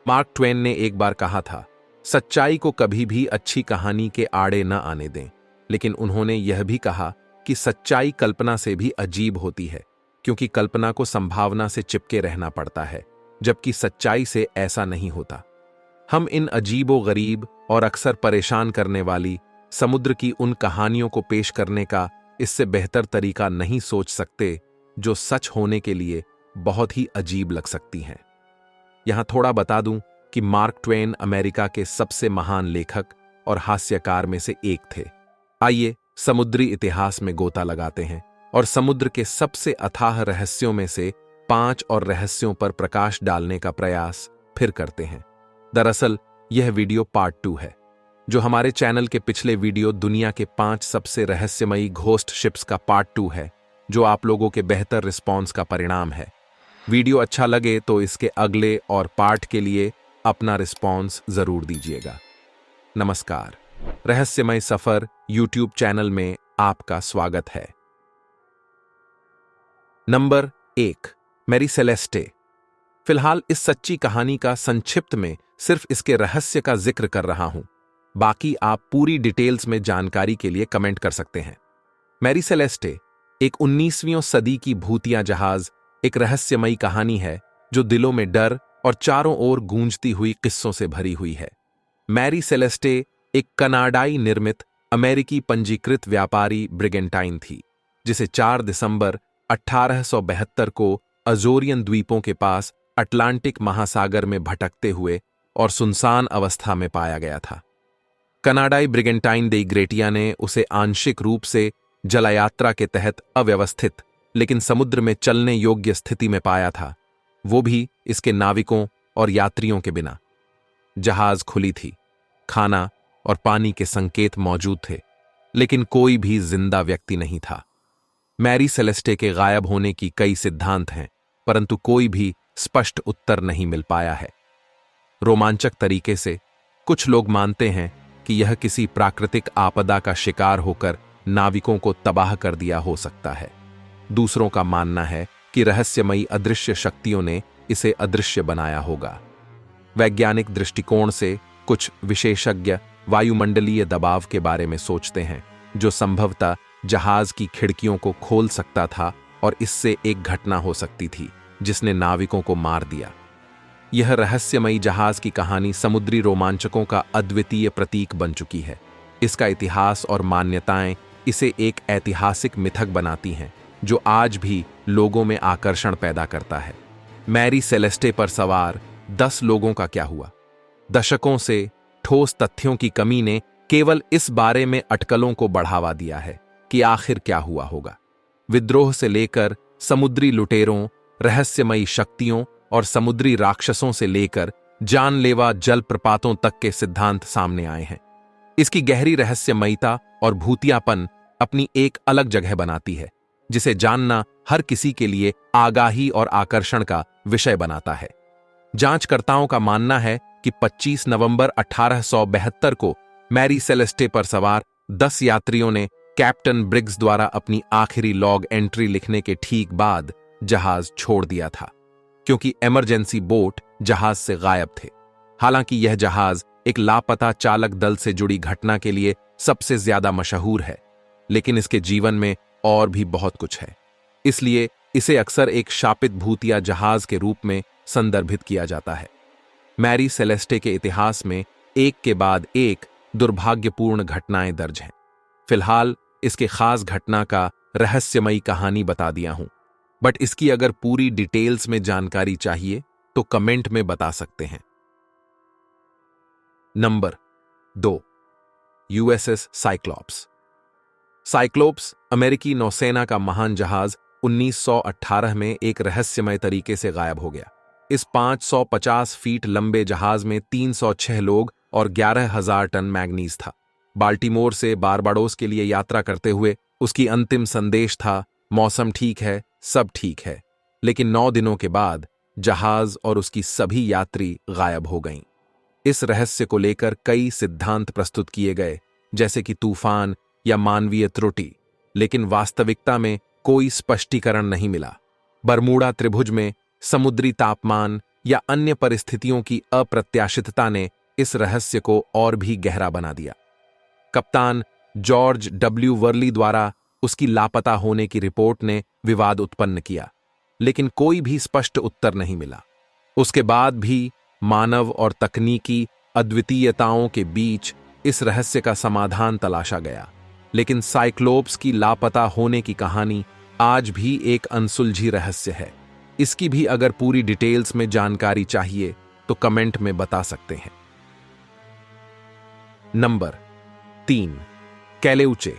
Mark Twain ने एक बार कहा था, सच्चाई को कभी भी अच्छी कहानी के आड़े न आने दें, लेकिन उन्होंने यह भी कहा कि सच्चाई कल्पना से भी अजीब होती है, क्योंकि कल्पना को संभावना से चिपके रहना पड़ता है, जबकि सच्चाई से ऐसा नहीं होता। हम इन अजीबो गरीब और अक्सर परेशान करने वाली समुद्र की उन कहानियों को पेश करने का इससे बेहतर तरीका नहीं सोच सकते, जो सच होने के लिए बहुत ही अजीब लग सकती हैं। यहां थोड़ा बता दूं कि मार्क ट्वेन अमेरिका के सबसे महान लेखक और हास्यकार में से एक थे। आइए समुद्री इतिहास में गोता लगाते हैं और समुद्र के सबसे अथाह रहस्यों में से 5 और रहस्यों पर प्रकाश डालने का प्रयास फिर करते हैं। दरअसल यह वीडियो पार्ट 2 है, जो हमारे चैनल के पिछले वीडियो दुनिया के 5 सबसे रहस्यमयी घोस्ट शिप्स का पार्ट 2 है, जो आप लोगों के बेहतर रिस्पॉन्स का परिणाम है। वीडियो अच्छा लगे तो इसके अगले और पार्ट के लिए अपना रिस्पॉन्स जरूर दीजिएगा। नमस्कार, रहस्यमय सफर यूट्यूब चैनल में आपका स्वागत है। Number 1, Mary Celeste. फिलहाल इस सच्ची कहानी का संक्षिप्त में सिर्फ इसके रहस्य का जिक्र कर रहा हूं, बाकी आप पूरी डिटेल्स में जानकारी के लिए कमेंट कर सकते हैं। मैरी सेलेस्टे एक 19वीं सदी की भूतिया जहाज, एक रहस्यमयी कहानी है जो दिलों में डर और चारों ओर गूंजती हुई किस्सों से भरी हुई है। मैरी सेलेस्टे एक कनाडाई निर्मित अमेरिकी पंजीकृत व्यापारी ब्रिगेंटाइन थी, जिसे 4 दिसंबर 1872 को अजोरियन द्वीपों के पास अटलांटिक महासागर में भटकते हुए और सुनसान अवस्था में पाया गया था। कनाडाई ब्रिगेंटाइन दे ग्रेटिया ने उसे आंशिक रूप से जलयात्रा के तहत अव्यवस्थित लेकिन समुद्र में चलने योग्य स्थिति में पाया था, वो भी इसके नाविकों और यात्रियों के बिना। जहाज खुली थी, खाना और पानी के संकेत मौजूद थे, लेकिन कोई भी जिंदा व्यक्ति नहीं था। मैरी सेलेस्टे के गायब होने की कई सिद्धांत हैं, परंतु कोई भी स्पष्ट उत्तर नहीं मिल पाया है। रोमांचक तरीके से कुछ लोग मानते हैं कि यह किसी प्राकृतिक आपदा का शिकार होकर नाविकों को तबाह कर दिया हो सकता है। दूसरों का मानना है कि रहस्यमयी अदृश्य शक्तियों ने इसे अदृश्य बनाया होगा। वैज्ञानिक दृष्टिकोण से कुछ विशेषज्ञ वायुमंडलीय दबाव के बारे में सोचते हैं, जो संभवतः जहाज की खिड़कियों को खोल सकता था और इससे एक घटना हो सकती थी जिसने नाविकों को मार दिया। यह रहस्यमयी जहाज की कहानी समुद्री रोमांचकों का अद्वितीय प्रतीक बन चुकी है। इसका इतिहास और मान्यताएं इसे एक ऐतिहासिक मिथक बनाती हैं, जो आज भी लोगों में आकर्षण पैदा करता है। मैरी सेलेस्टे पर सवार 10 लोगों का क्या हुआ? दशकों से ठोस तथ्यों की कमी ने केवल इस बारे में अटकलों को बढ़ावा दिया है कि आखिर क्या हुआ होगा। विद्रोह से लेकर समुद्री लुटेरों, रहस्यमयी शक्तियों और समुद्री राक्षसों से लेकर जानलेवा जलप्रपातों तक के सिद्धांत सामने आए हैं। इसकी गहरी रहस्यमयता और भूतियापन अपनी एक अलग जगह बनाती है, जिसे जानना हर किसी के लिए आगाही और आकर्षण का विषय बनाता है। जांचकर्ताओं का मानना है कि 25 नवंबर 1872 को मैरी सेलेस्टे पर सवार 10 यात्रियों ने कैप्टन ब्रिग्स द्वारा अपनी आखिरी लॉग एंट्री लिखने के ठीक बाद जहाज छोड़ दिया था, क्योंकि इमरजेंसी बोट जहाज से गायब थे। हालांकि यह जहाज एक लापता चालक दल से जुड़ी घटना के लिए सबसे ज्यादा मशहूर है, लेकिन इसके जीवन में और भी बहुत कुछ है, इसलिए इसे अक्सर एक शापित भूतिया जहाज के रूप में संदर्भित किया जाता है। मैरी सेलेस्टे के इतिहास में एक के बाद एक दुर्भाग्यपूर्ण घटनाएं दर्ज हैं। फिलहाल इसके खास घटना का रहस्यमयी कहानी बता दिया हूं, बट इसकी अगर पूरी डिटेल्स में जानकारी चाहिए तो कमेंट में बता सकते हैं। Number 2, USS cyclops. साइक्लोप्स अमेरिकी नौसेना का महान जहाज 1918 में एक रहस्यमय तरीके से गायब हो गया। इस 550 फीट लंबे जहाज में 306 लोग और 11,000 टन मैग्नीज था। बाल्टीमोर से बारबाडोस के लिए यात्रा करते हुए उसकी अंतिम संदेश था, मौसम ठीक है, सब ठीक है। लेकिन 9 दिनों के बाद जहाज और उसकी सभी यात्री गायब हो गईं। इस रहस्य को लेकर कई सिद्धांत प्रस्तुत किए गए, जैसे कि तूफान या मानवीय त्रुटि, लेकिन वास्तविकता में कोई स्पष्टीकरण नहीं मिला। बरमूडा त्रिभुज में समुद्री तापमान या अन्य परिस्थितियों की अप्रत्याशितता ने इस रहस्य को और भी गहरा बना दिया। कप्तान जॉर्ज डब्ल्यू वर्ली द्वारा उसकी लापता होने की रिपोर्ट ने विवाद उत्पन्न किया, लेकिन कोई भी स्पष्ट उत्तर नहीं मिला। उसके बाद भी मानव और तकनीकी अद्वितीयताओं के बीच इस रहस्य का समाधान तलाशा गया, लेकिन साइक्लोप्स की लापता होने की कहानी आज भी एक अनसुलझी रहस्य है। इसकी भी अगर पूरी डिटेल्स में जानकारी चाहिए तो कमेंट में बता सकते हैं। नंबर 3, कैलेउचे।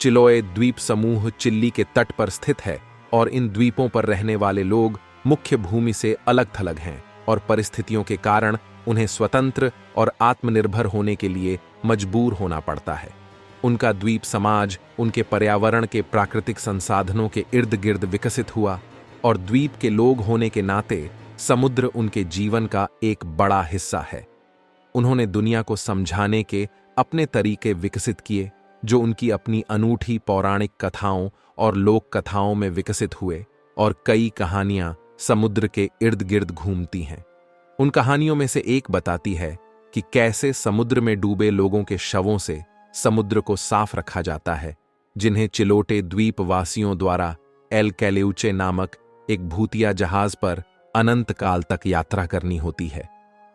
चिलोए द्वीप समूह चिल्ली के तट पर स्थित है और इन द्वीपों पर रहने वाले लोग मुख्य भूमि से अलग थलग हैं और परिस्थितियों के कारण उन्हें स्वतंत्र और आत्मनिर्भर होने के लिए मजबूर होना पड़ता है। उनका द्वीप समाज उनके पर्यावरण के प्राकृतिक संसाधनों के इर्द गिर्द विकसित हुआ और द्वीप के लोग होने के नाते समुद्र उनके जीवन का एक बड़ा हिस्सा है। उन्होंने दुनिया को समझाने के अपने तरीके विकसित किए जो उनकी अपनी अनूठी पौराणिक कथाओं और लोक कथाओं में विकसित हुए, और कई कहानियां समुद्र के इर्द गिर्द घूमती हैं। उन कहानियों में से एक बताती है कि कैसे समुद्र में डूबे लोगों के शवों से समुद्र को साफ रखा जाता है, जिन्हें चिलोटे द्वीप वासियों द्वारा एल कैलेउचे नामक एक भूतिया जहाज पर अनंत काल तक यात्रा करनी होती है।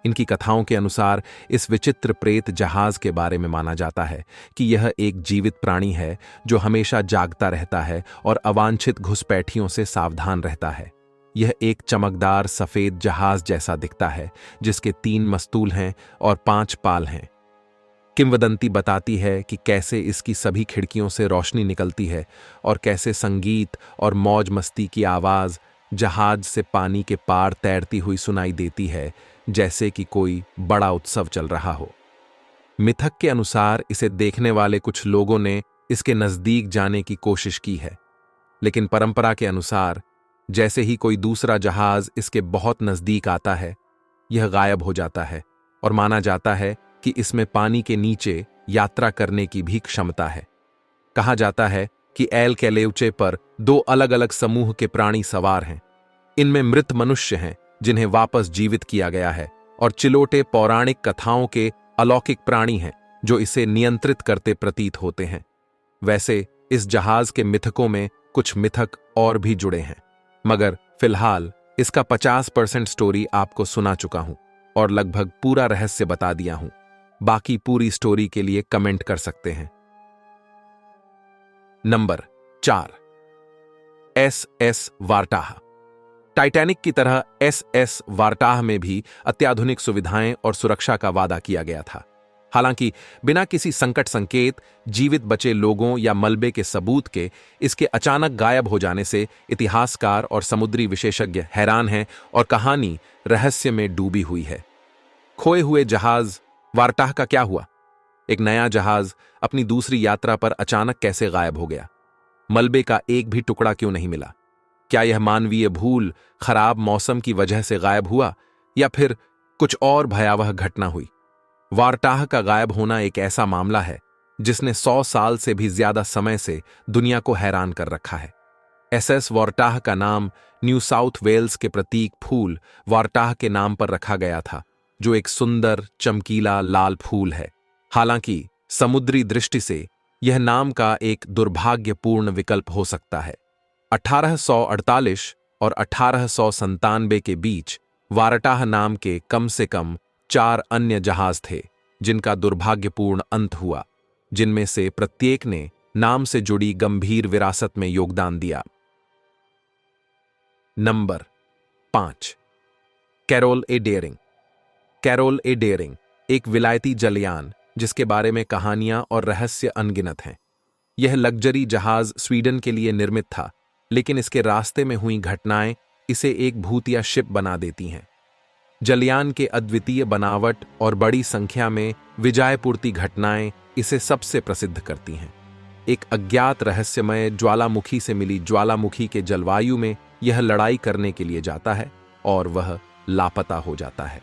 इनकी कथाओं के अनुसार इस विचित्र प्रेत जहाज के बारे में माना जाता है कि यह एक जीवित प्राणी है जो हमेशा जागता रहता है और अवांछित घुसपैठियों से सावधान रहता है। यह एक चमकदार सफेद जहाज जैसा दिखता है जिसके 3 मस्तूल हैं और 5 पाल हैं। किंवदंती बताती है कि कैसे इसकी सभी खिड़कियों से रोशनी निकलती है और कैसे संगीत और मौज मस्ती की आवाज जहाज से पानी के पार तैरती हुई सुनाई देती है, जैसे कि कोई बड़ा उत्सव चल रहा हो। मिथक के अनुसार इसे देखने वाले कुछ लोगों ने इसके नजदीक जाने की कोशिश की है, लेकिन परंपरा के अनुसार जैसे ही कोई दूसरा जहाज इसके बहुत नजदीक आता है, यह गायब हो जाता है और माना जाता है कि इसमें पानी के नीचे यात्रा करने की भी क्षमता है। कहा जाता है कि एल कैलेउचे पर 2 अलग-अलग समूह के प्राणी सवार हैं। इनमें मृत मनुष्य हैं जिन्हें वापस जीवित किया गया है, और चिलोटे पौराणिक कथाओं के अलौकिक प्राणी हैं जो इसे नियंत्रित करते प्रतीत होते हैं। वैसे इस जहाज के मिथकों में कुछ मिथक और भी जुड़े हैं, मगर फिलहाल इसका 50% स्टोरी आपको सुना चुका हूं और लगभग पूरा रहस्य बता दिया हूं। बाकी पूरी स्टोरी के लिए कमेंट कर सकते हैं। Number 4, SS वार्टाह। टाइटैनिक की तरह एसएस वार्टाह में भी अत्याधुनिक सुविधाएं और सुरक्षा का वादा किया गया था। हालांकि बिना किसी संकट संकेत, जीवित बचे लोगों या मलबे के सबूत के इसके अचानक गायब हो जाने से इतिहासकार और समुद्री विशेषज्ञ हैरान हैं और कहानी रहस्य में डूबी हुई है। खोए हुए जहाज वार्टाह का क्या हुआ? एक नया जहाज अपनी दूसरी यात्रा पर अचानक कैसे गायब हो गया? मलबे का एक भी टुकड़ा क्यों नहीं मिला? क्या यह मानवीय भूल, खराब मौसम की वजह से गायब हुआ या फिर कुछ और भयावह घटना हुई? वार्टाह का गायब होना एक ऐसा मामला है जिसने 100 साल से भी ज्यादा समय से दुनिया को हैरान कर रखा है। एसएस वार्टाह का नाम न्यू साउथ वेल्स के प्रतीक फूल वार्टाह के नाम पर रखा गया था, जो एक सुंदर चमकीला लाल फूल है। हालांकि समुद्री दृष्टि से यह नाम का एक दुर्भाग्यपूर्ण विकल्प हो सकता है। 1848 और 1897 के बीच वार्टाह नाम के कम से कम 4 अन्य जहाज थे जिनका दुर्भाग्यपूर्ण अंत हुआ, जिनमें से प्रत्येक ने नाम से जुड़ी गंभीर विरासत में योगदान दिया। नंबर 5, कैरोल ए डेयरिंग। कैरोल ए डेयरिंग एक विलायती जलयान जिसके बारे में कहानियां और रहस्य अनगिनत हैं। यह लग्जरी जहाज स्वीडन के लिए निर्मित था, लेकिन इसके रास्ते में हुई घटनाएं इसे एक भूतिया शिप बना देती हैं। जलयान के अद्वितीय बनावट और बड़ी संख्या में विजायपूर्ति घटनाएं इसे सबसे प्रसिद्ध करती हैं। एक अज्ञात रहस्यमय ज्वालामुखी से मिली ज्वालामुखी के जलवायु में यह लड़ाई करने के लिए जाता है और वह लापता हो जाता है।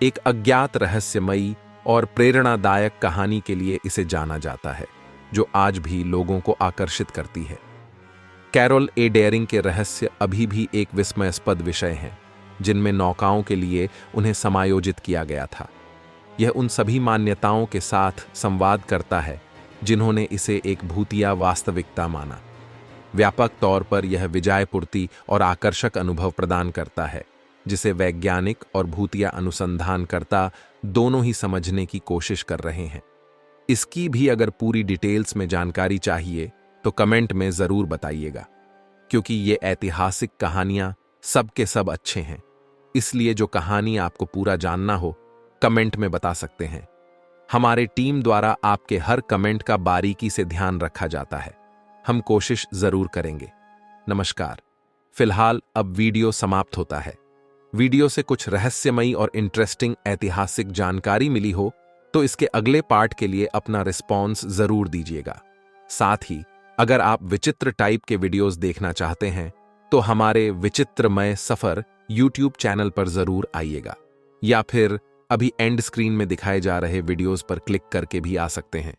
एक अज्ञात रहस्यमयी और प्रेरणादायक कहानी के लिए इसे जाना जाता है, जो आज भी लोगों को आकर्षित करती है। कैरोल ए डेयरिंग के रहस्य अभी भी एक विस्मयास्पद विषय हैं, जिनमें नौकाओं के लिए उन्हें समायोजित किया गया था। यह उन सभी मान्यताओं के साथ संवाद करता है जिन्होंने इसे एक भूतिया वास्तविकता माना। व्यापक तौर पर यह विजायपूर्ति और आकर्षक अनुभव प्रदान करता है, जिसे वैज्ञानिक और भूतिया अनुसंधानकर्ता दोनों ही समझने की कोशिश कर रहे हैं। इसकी भी अगर पूरी डिटेल्स में जानकारी चाहिए तो कमेंट में जरूर बताइएगा, क्योंकि ये ऐतिहासिक कहानियां सब के सब अच्छे हैं। इसलिए जो कहानी आपको पूरा जानना हो कमेंट में बता सकते हैं। हमारे टीम द्वारा आपके हर कमेंट का बारीकी से ध्यान रखा जाता है। हम कोशिश जरूर करेंगे। नमस्कार। फिलहाल अब वीडियो समाप्त होता है। वीडियो से कुछ रहस्यमयी और इंटरेस्टिंग ऐतिहासिक जानकारी मिली हो तो इसके अगले पार्ट के लिए अपना रिस्पॉन्स जरूर दीजिएगा। साथ ही अगर आप विचित्र टाइप के वीडियोस देखना चाहते हैं तो हमारे विचित्रमय सफर यूट्यूब चैनल पर जरूर आइएगा, या फिर अभी एंड स्क्रीन में दिखाए जा रहे वीडियोस पर क्लिक करके भी आ सकते हैं।